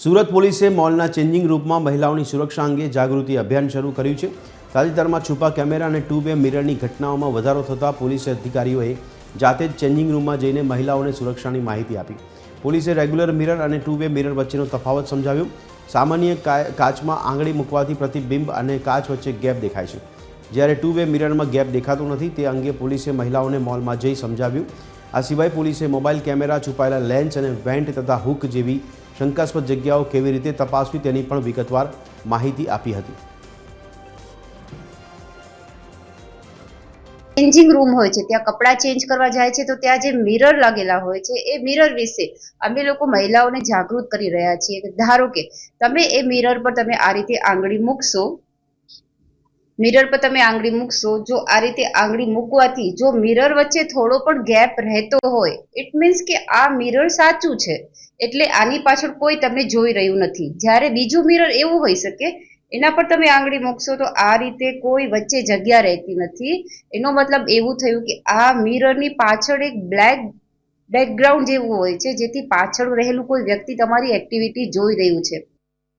સુરત પોલીસે મોલના ચેન્જિંગ રૂમમાં મહિલાઓની સુરક્ષા અંગે જાગૃતિ અભિયાન શરૂ કર્યું છે। તાજેતરમાં છુપા કેમેરા અને ટુ વે મિરરની ઘટનાઓમાં વધારો થતાં પોલીસ અધિકારીઓએ જાતે જ ચેન્જિંગ રૂમમાં જઈને મહિલાઓને સુરક્ષાની માહિતી આપી। પોલીસે રેગ્યુલર મિરર અને ટુ વે મિરર વચ્ચેનો તફાવત સમજાવ્યો। સામાન્ય કાચમાં આંગળી મૂકવાથી પ્રતિબિંબ અને કાચ વચ્ચે ગેપ દેખાય છે, જ્યારે ટુ વે મિરરમાં ગેપ દેખાતો નથી। તે અંગે પોલીસે મહિલાઓને મોલમાં જઈ સમજાવ્યું। આ સિવાય પોલીસે મોબાઈલ કેમેરા, છુપાયેલા લેન્સ અને વેન્ટ તથા હુક જેવી શંકાસ્પદ જગ્યાઓ કેવી રીતે તપાસવી તેની પણ વિગતવાર માહિતી આપી હતી। ચેન્જિંગ રૂમ હોય છે, ત્યાં કપડાં ચેન્જ કરવા જાય છે તો ત્યાં જે મિરર લાગેલા હોય છે એ મિરર વિશે અમે લોકો મહિલાઓને જાગૃત કરી રહ્યા છીએ। ધારો કે તમે એ મિરર પર તમે આ રીતે આંગળી મૂકશો, જો આ રીતે આંગળી મૂકવાથી જો મિરર વચ્ચે થોડો પણ ગેપ રહેતો હોય, ઇટ મીન્સ કે આ મિરર સાચું છે, એટલે આની પાછળ કોઈ તમને જોઈ રહ્યું નથી। જ્યારે બીજું મિરર એવું હોઈ શકે, એના પર તમે આંગળી મૂકશો તો આ રીતે કોઈ વચ્ચે જગ્યા રહેતી નથી। એનો મતલબ એવું થયું કે આ મિરરની પાછળ એક બ્લેક બેકગ્રાઉન્ડ જેવું હોય છે, જેથી પાછળ રહેલું કોઈ વ્યક્તિ તમારી એક્ટિવિટી જોઈ રહ્યું છે।